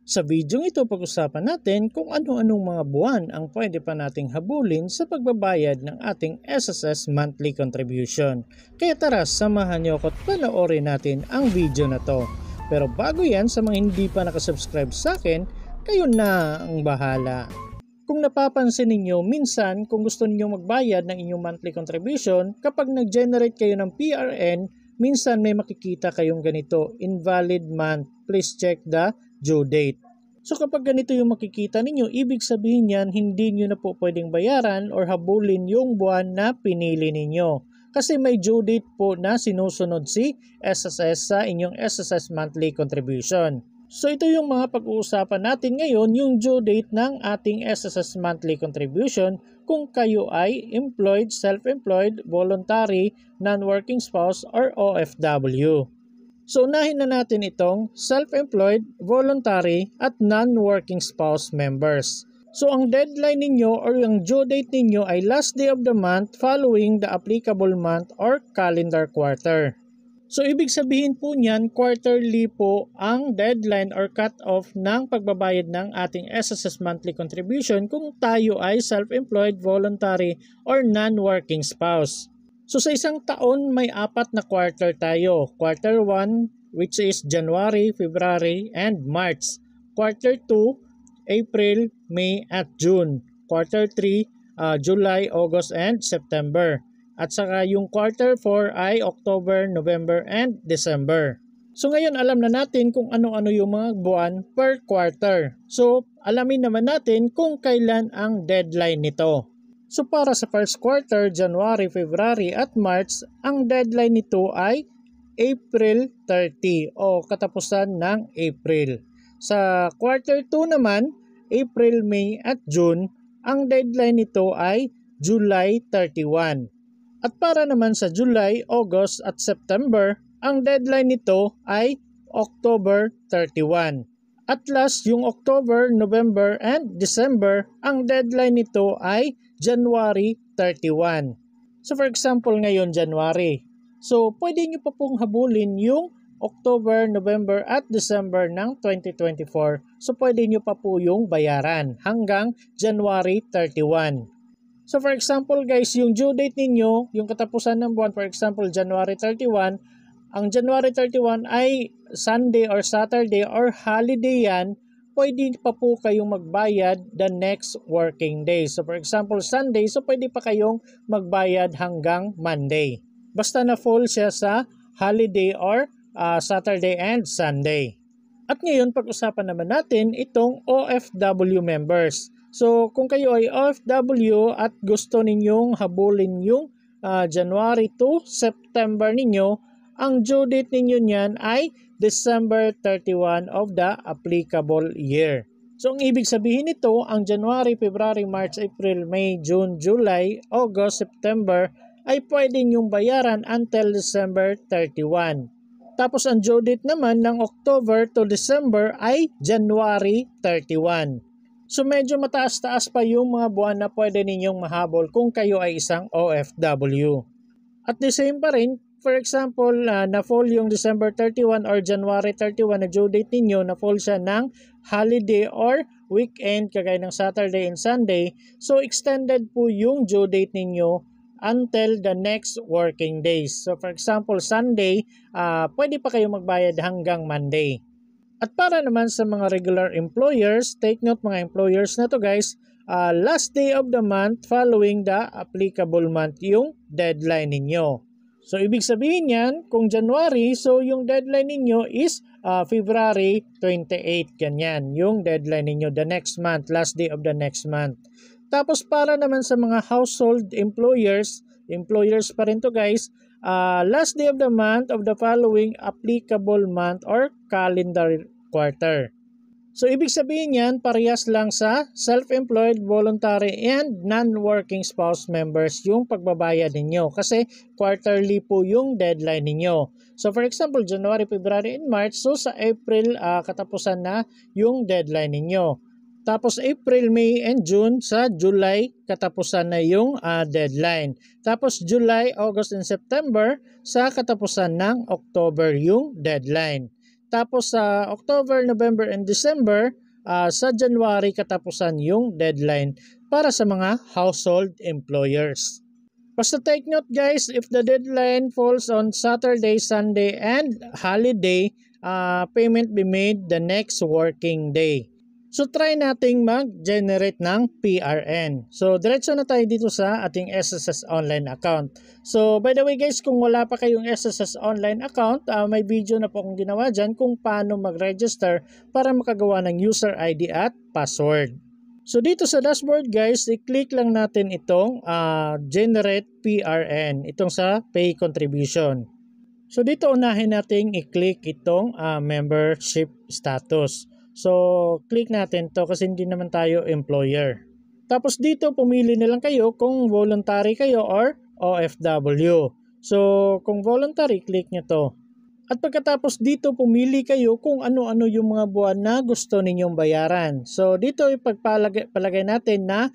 Sa video ito, pag-usapan natin kung ano-anong mga buwan ang pwede pa nating habulin sa pagbabayad ng ating SSS monthly contribution. Kaya tara, samahan niyo ako at panoorin natin ang video na to. Pero bago yan, sa mga hindi pa nakasubscribe sa akin, kayo na ang bahala. Kung napapansin ninyo, minsan kung gusto niyo magbayad ng inyong monthly contribution, kapag nag-generate kayo ng PRN, minsan may makikita kayong ganito, invalid month, please check the due date. So kapag ganito yung makikita ninyo, ibig sabihin yan, hindi nyo na po pwedeng bayaran or habulin yung buwan na pinili ninyo. Kasi may due date po na sinusunod si SSS sa inyong SSS monthly contribution. So ito yung mga pag-uusapan natin ngayon, yung due date ng ating SSS monthly contribution kung kayo ay employed, self-employed, voluntary, non-working spouse, or OFW. So unahin na natin itong self-employed, voluntary, at non-working spouse members. So ang deadline ninyo or yung due date ninyo ay last day of the month following the applicable month or calendar quarter. So ibig sabihin po niyan, quarterly po ang deadline or cut-off ng pagbabayad ng ating SSS monthly contribution kung tayo ay self-employed, voluntary, or non-working spouse. So sa isang taon may 4 na quarter tayo. Quarter 1 which is January, February, and March. Quarter 2, April, May, at June. Quarter 3, July, August, and September. At saka yung quarter 4 ay October, November, and December. So ngayon alam na natin kung ano-ano yung mga buwan per quarter. So alamin naman natin kung kailan ang deadline nito. So para sa first quarter, January, February, at March, ang deadline nito ay April 30 o katapusan ng April. Sa quarter 2 naman, April, May, at June, ang deadline nito ay July 31. At para naman sa July, August, at September, ang deadline nito ay October 31. At last, yung October, November, and December, ang deadline nito ay January 31. So for example, ngayon January. So pwede nyo pa pong habulin yung October, November, at December ng 2024. So pwede nyo pa po yung bayaran hanggang January 31. So for example guys, yung due date ninyo, yung katapusan ng buwan, for example January 31, ang January 31 ay Sunday or Saturday or holiday yan, pwede pa po kayong magbayad the next working day. So for example Sunday, so pwede pa kayong magbayad hanggang Monday. Basta na full siya sa holiday or Saturday and Sunday. At ngayon pag-usapan naman natin itong OFW members. So kung kayo ay OFW at gusto ninyong habulin yung January to September ninyo, ang due date ninyo niyan ay December 31 of the applicable year. So ang ibig sabihin nito, ang January, February, March, April, May, June, July, August, September ay pwede nyong bayaran until December 31. Tapos ang due date naman ng October to December ay January 31. So medyo mataas-taas pa yung mga buwan na pwede ninyong mahabol kung kayo ay isang OFW. At the same pa rin, for example, na-fall yung December 31 or January 31 na due date ninyo, na-fall siya ng holiday or weekend kagaya ng Saturday and Sunday. So extended po yung due date ninyo until the next working days. So for example, Sunday, pwede pa kayo magbayad hanggang Monday. At para naman sa mga regular employers, take note mga employers na to guys, last day of the month following the applicable month yung deadline ninyo. So ibig sabihin yan, kung January, so yung deadline ninyo is February 28, ganyan, yung deadline ninyo, the next month, last day of the next month. Tapos para naman sa mga household employers pa rin to guys, last day of the month of the following applicable month or calendar quarter. So ibig sabihin yan, parehas lang sa self-employed, voluntary, and non-working spouse members yung pagbabayad ninyo kasi quarterly po yung deadline ninyo. So for example, January, February, and March, so sa April katapusan na yung deadline ninyo. Tapos April, May, and June, sa July katapusan na yung deadline. Tapos July, August, and September sa katapusan ng October yung deadline. Tapos sa October, November, and December, sa January katapusan yung deadline para sa mga household employers. Basta take note guys, if the deadline falls on Saturday, Sunday, and holiday, payment be made the next working day. So try nating mag-generate ng PRN. So diretso na tayo dito sa ating SSS online account. So by the way guys, kung wala pa kayong SSS online account, may video na po akong ginawa dyan kung paano mag-register para makagawa ng user ID at password. So dito sa dashboard guys, i-click lang natin itong generate PRN, itong sa pay contribution. So dito unahin natin i-click itong membership status. So click natin to kasi hindi naman tayo employer. Tapos dito pumili na lang kayo kung voluntary kayo or OFW. So kung voluntary, click nyo to. At pagkatapos dito pumili kayo kung ano-ano yung mga buwan na gusto ninyong bayaran. So dito ipagpalagay natin na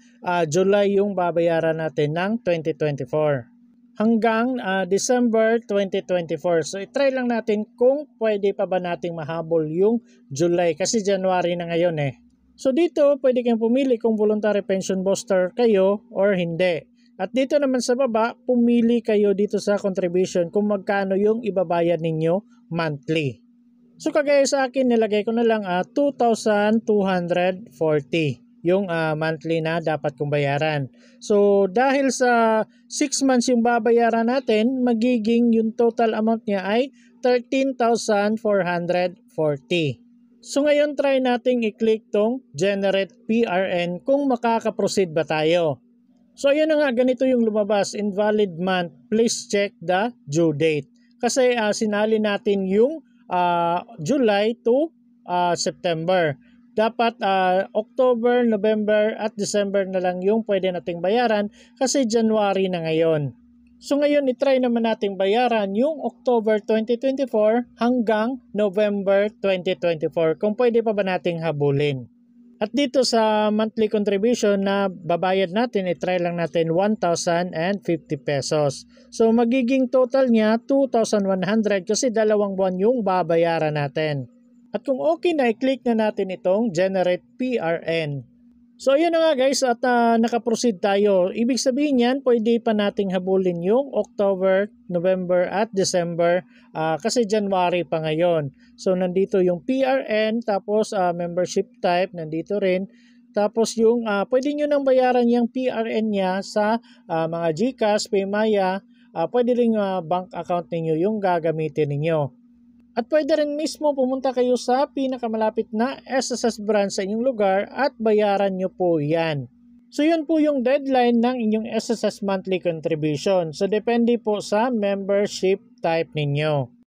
July yung babayaran natin ng 2024 hanggang December 2024. So i-try lang natin kung pwede pa ba nating mahabol yung July kasi January na ngayon eh. So dito pwede kayong pumili kung voluntary pension booster kayo or hindi. At dito naman sa baba, pumili kayo dito sa contribution kung magkano yung ibabayad ninyo monthly. So kagaya sa akin, nilagay ko na lang 2,240 yung monthly na dapat kong bayaran. So dahil sa 6 months yung babayaran natin, magiging yung total amount niya ay 13,440. So ngayon try nating i-click tong generate PRN kung makaka-proceed ba tayo. So ayun na nga, ganito yung lumabas, invalid month, please check the due date. Kasi sinali natin yung July to September. Dapat October, November at December na lang yung pwede nating bayaran kasi January na ngayon. So ngayon itry naman nating bayaran yung October 2024 hanggang November 2024 kung pwede pa ba nating habulin. At dito sa monthly contribution na babayad natin, itry lang natin 1,050 pesos. So magiging total niya 2,100 kasi 2 buwan yung babayaran natin. At kung okay na, i-click na natin itong generate PRN. So ayun na nga guys, at nakaproceed tayo. Ibig sabihin yan, pwede pa nating habulin yung October, November at December kasi January pa ngayon. So nandito yung PRN, tapos membership type, nandito rin. Tapos yung pwede nyo nang bayaran yung PRN niya sa mga GCash, Paymaya, pwede rin bank account ninyo yung gagamitin ninyo. At pwede rin mismo pumunta kayo sa pinakamalapit na SSS branch sa inyong lugar at bayaran nyo po yan. So yun po yung deadline ng inyong SSS monthly contribution. So depende po sa membership type ninyo.